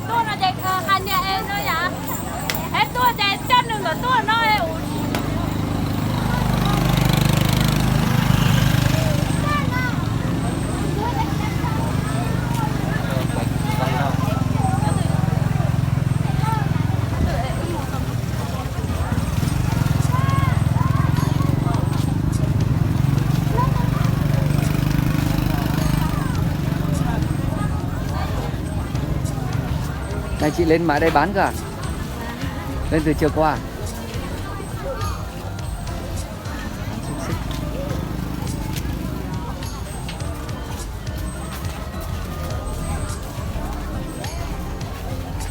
Tôi là đẹp hành nhà em thôi ạ. Em tôi đẹp chân đừng có tôi nói em. Này chị lên mãi đây bán cả. Lên từ chiều qua.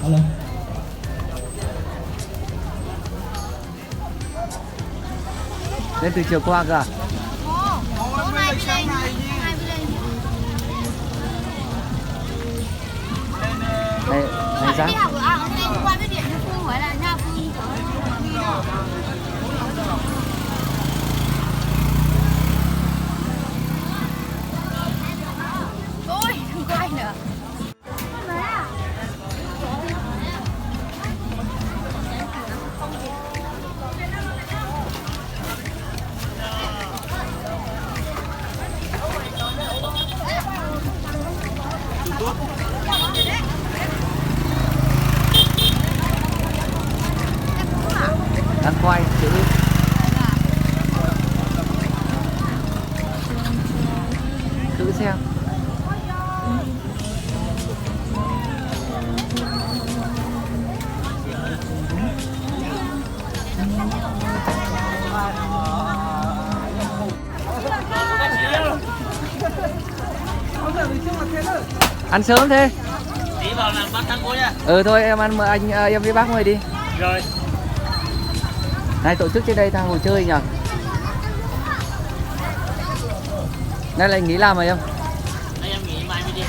Alo. Lên từ chiều qua cả. Hôm nay đi đây. Này, này giá. Đi học ở hôm nay qua cái điện Nha Phương hỏi là Nha Phương đi đâu. Ôi, đừng quay nữa. Đang quay chữ. Thử xem. Ăn sớm thế. Tí vào làm bát thang cô nha. Thôi em ăn anh em với bác ngồi đi. Rồi. Này tổ chức trên đây tha hồ chơi nhỉ? Nay lại nghỉ làm rồi không? Đây em nghỉ mai mới đi.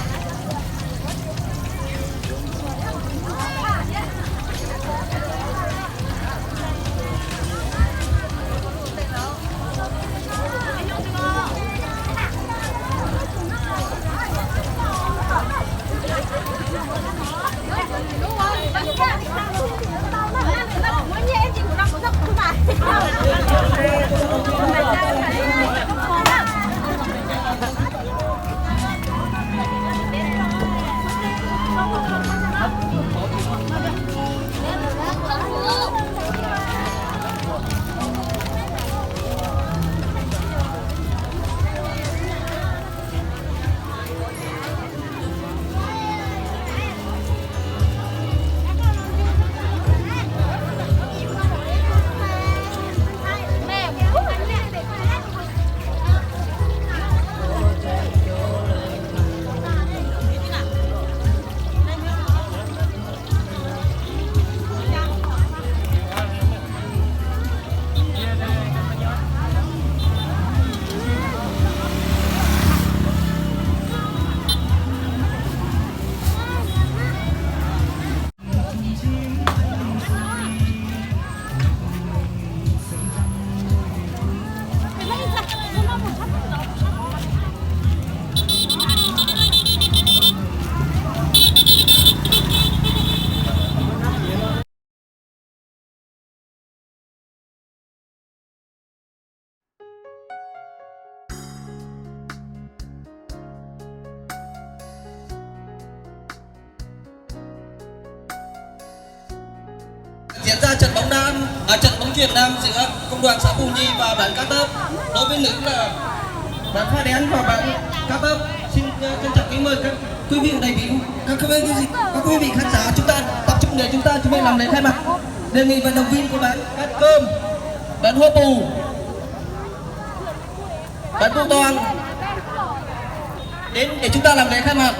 Diễn ra trận bóng chuyền nam giữa công đoàn xã Pù Nhi và bạn Cát Tớp. Đối với nữ là bạn Pha Đén và bạn Cát Tớp. Xin trân trọng kính mời các quý vị đại biểu, các quý vị khán giả chúng ta tập trung để chúng ta chuẩn bị làm lễ khai mạc. Đề nghị vận động viên của bạn Cát Cơm, bạn Hô Pù, bạn Tô Toàn đến để chúng ta làm lễ khai mạc.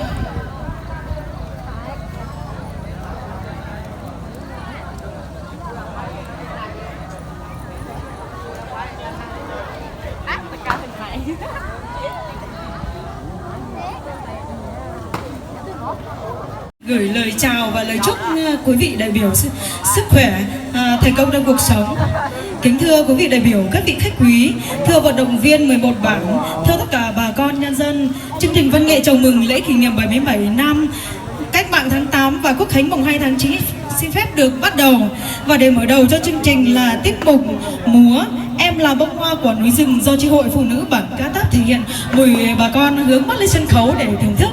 Gửi lời chào và lời chúc quý vị đại biểu sức khỏe, thành công trong cuộc sống. Kính thưa quý vị đại biểu, các vị khách quý, thưa vận động viên 11 bảng, thưa tất cả bà con nhân dân, chương trình trình văn nghệ chào mừng lễ kỷ niệm 77 năm Cách mạng tháng 8 và Quốc khánh mùng 2 tháng 9 xin phép được bắt đầu. Và để mở đầu cho chương trình là tiết mục múa Em là bông hoa của núi rừng do chi hội phụ nữ bản Ca Táp thể hiện. Mời bà con hướng mắt lên sân khấu để thưởng thức.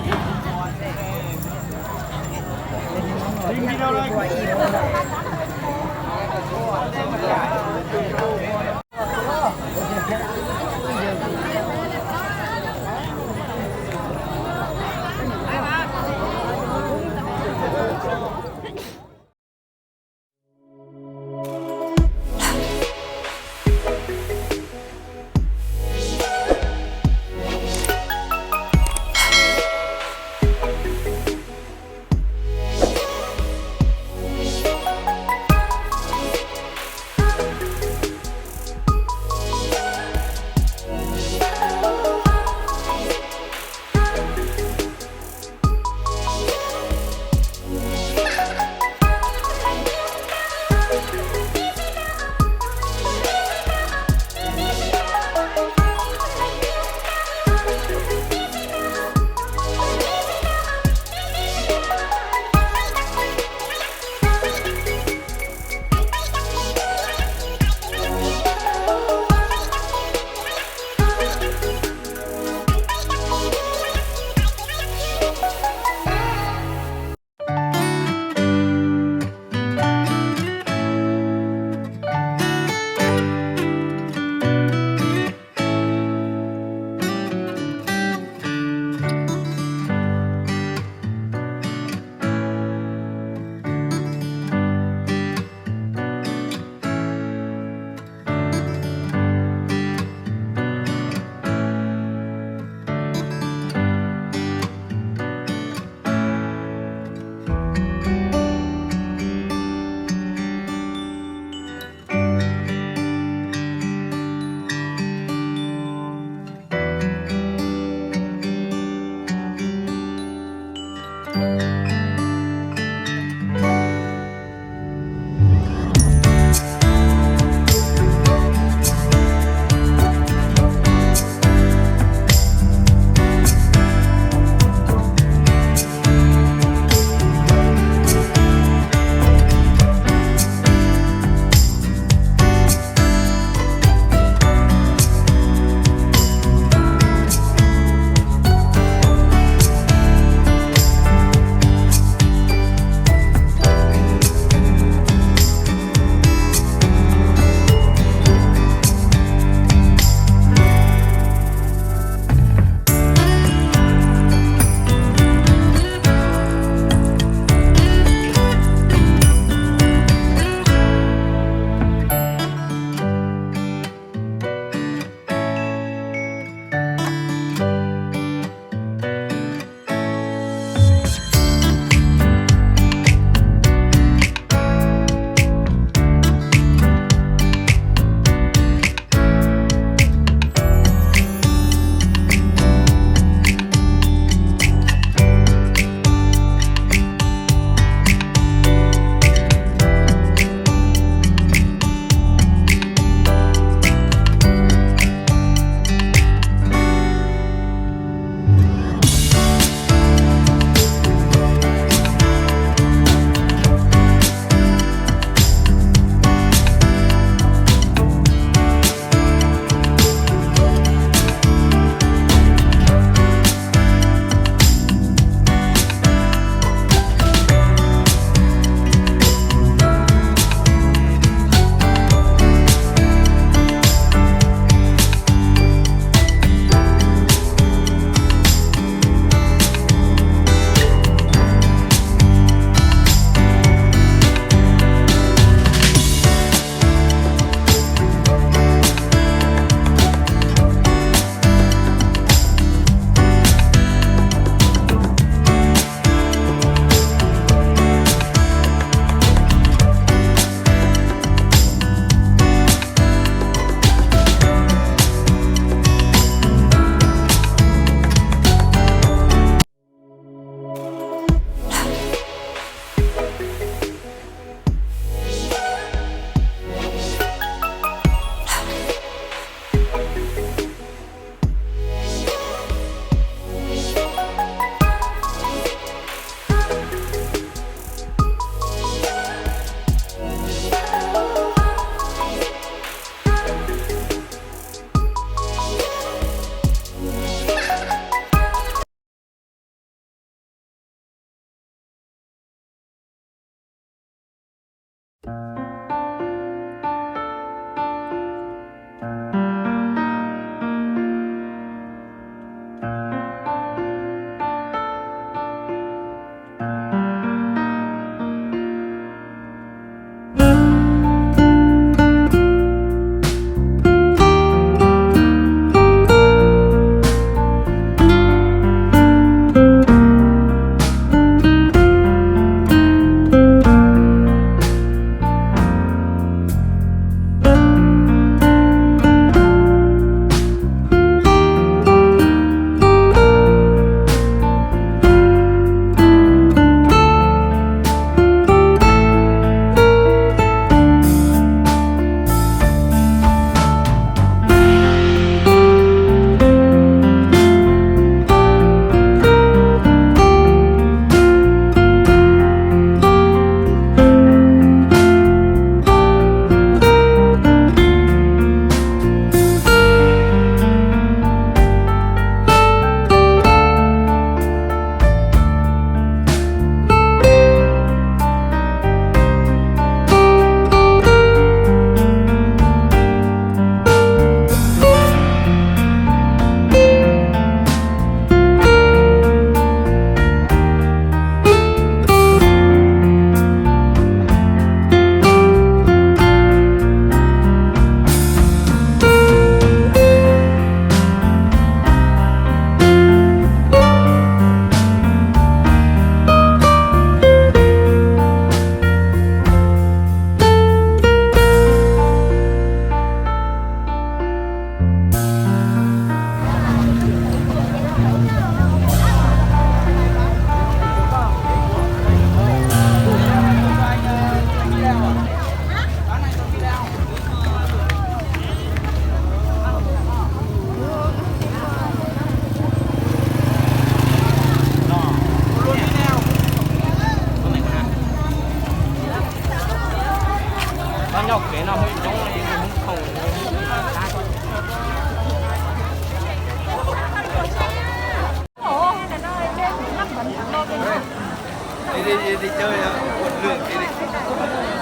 đi chơi quần lường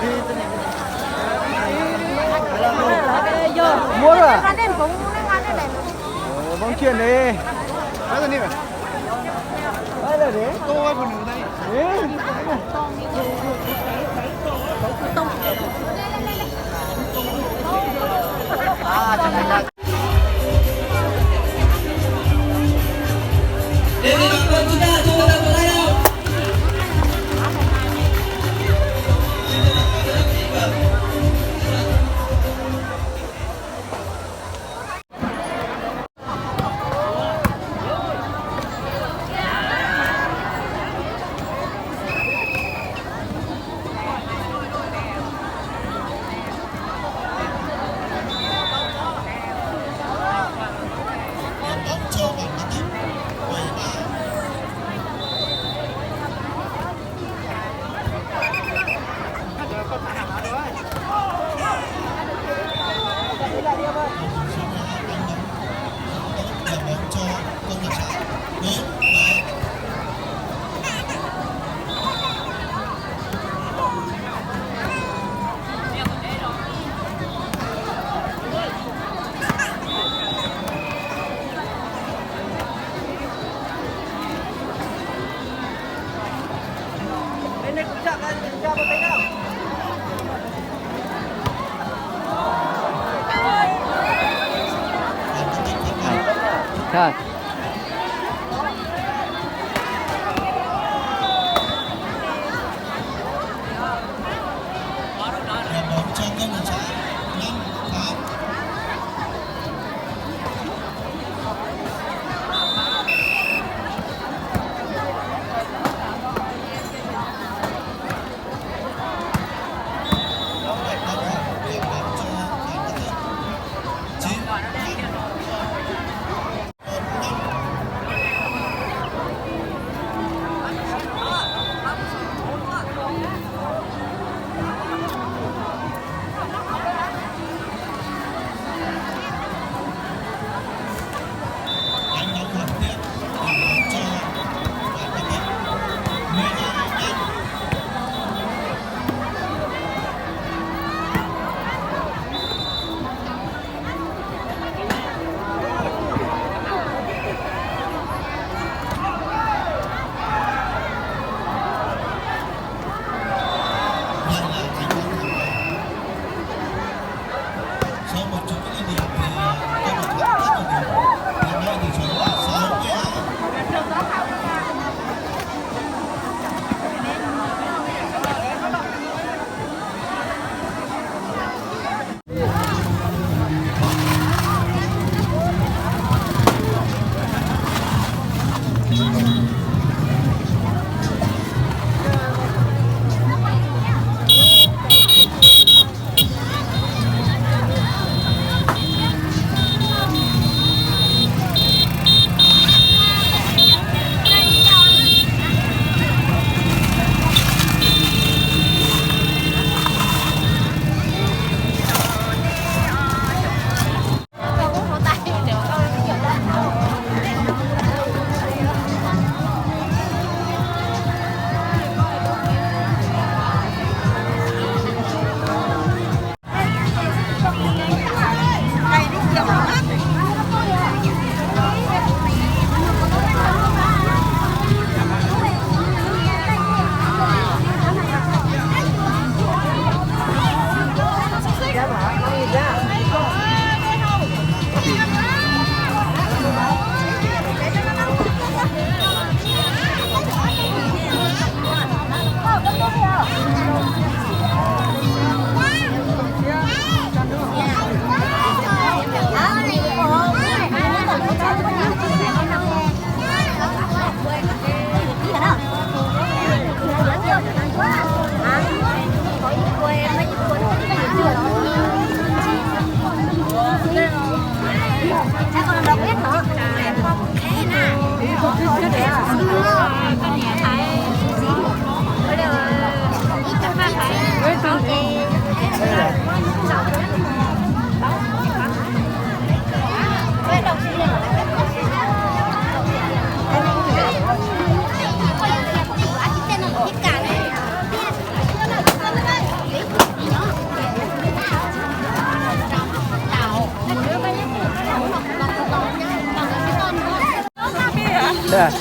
đi mua rồi bóng chuyền đi nói ra đi mà đây là đấy tôi còn ở đây Đề nghị bà con chúng ta cho một tay nào. Thôi. Đây.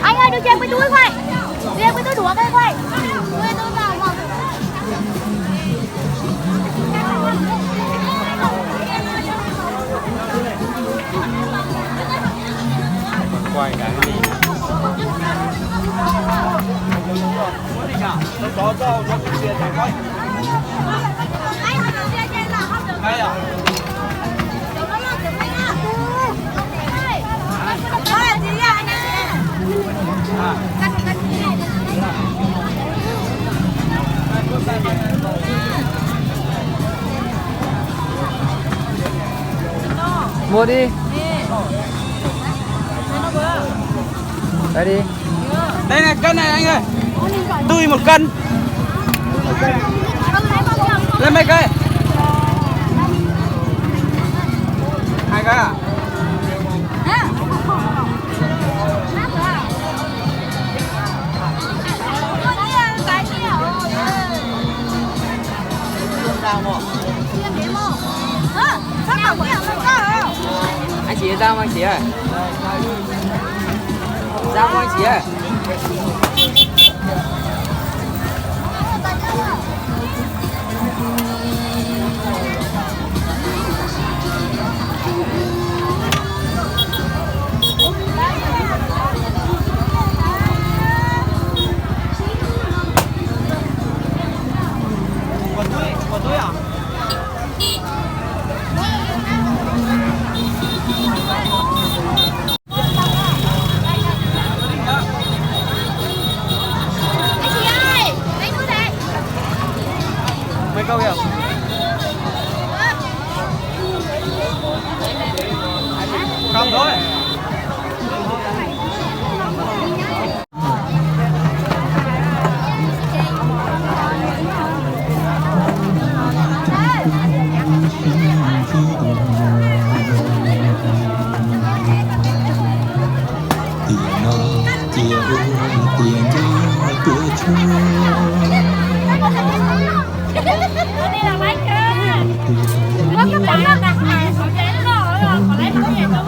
Anh ơi, đưa cho em cái túi khoai. Đưa em cái túi đũa cái khoai. Đưa em túi vào mà. Quay cả cái gì? Có cho tiền này quay. Anh không được đưa cho em là không được. Ngay à? Mua đi. Đây đi. Đây này, cân này anh ơi. Tươi 1 cân. Lên mấy cây? 2 cái à? Anh chị ra không anh chị ơi? Ra không anh chị ơi? Còn túi à? Mấy câu kìa. Không thôi. Tiền cho tuổi thơ. Đi làm bánh kìa. Có cái bánh đó đặt hàng, họ chế nó rồi, còn lấy bánh về đâu.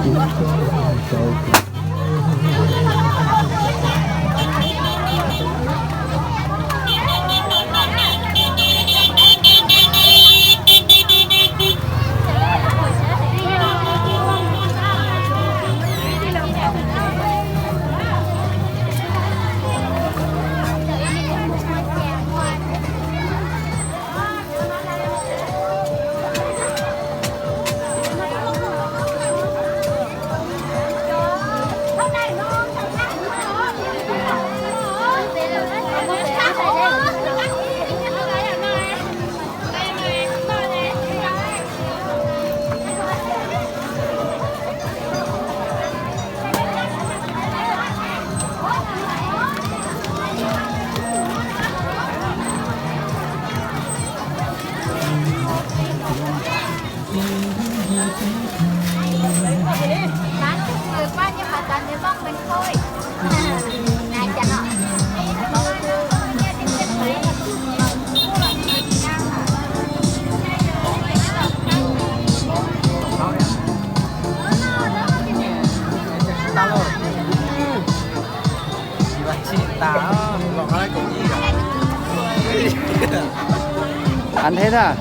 Ăn hết à?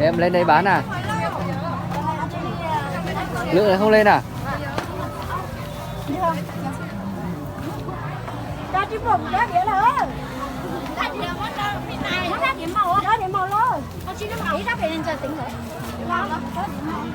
Em lên đây bán à? Lượng này không lên à? Ra chim bụng ra nghĩa là ra điểm này ra điểm màu luôn con xin nó màu ra về nên giờ tính rồi đó đó điểm màu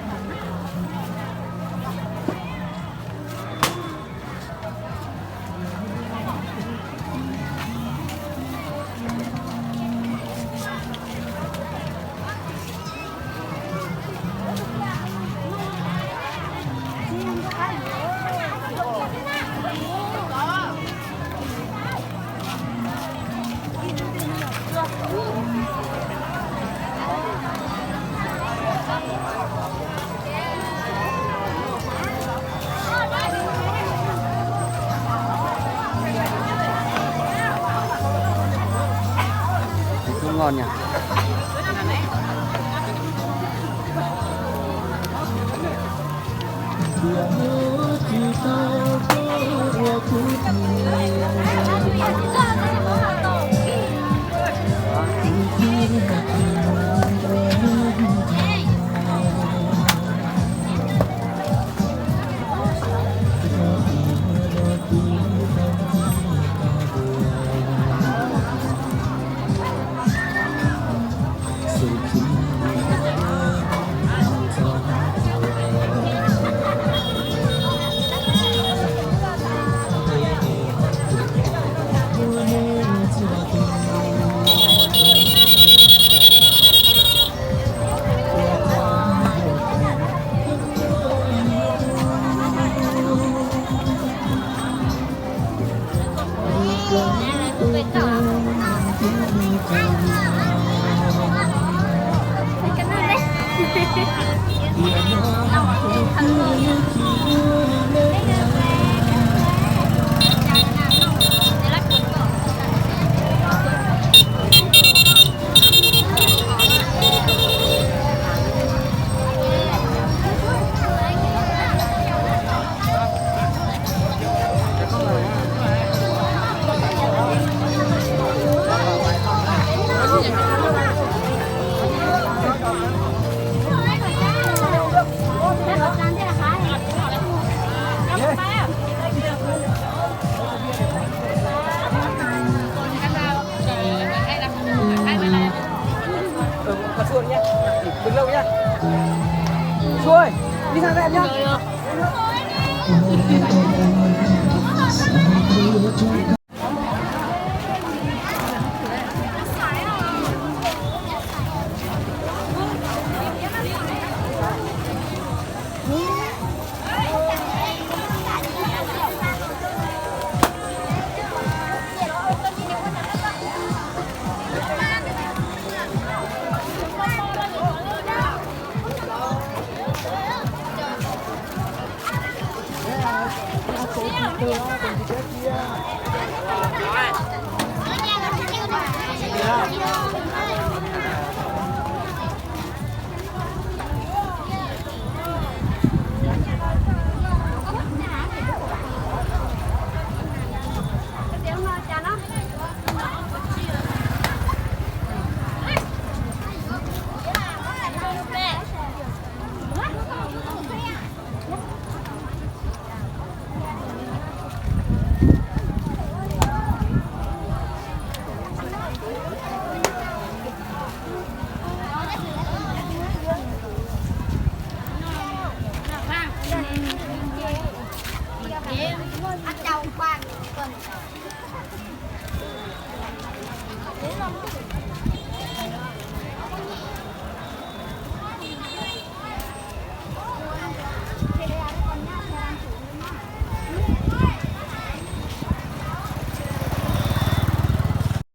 Không ngon nhỉ? Cà chua nhá, đừng lâu nhá. Chua ơi, đi sang đây em nhá.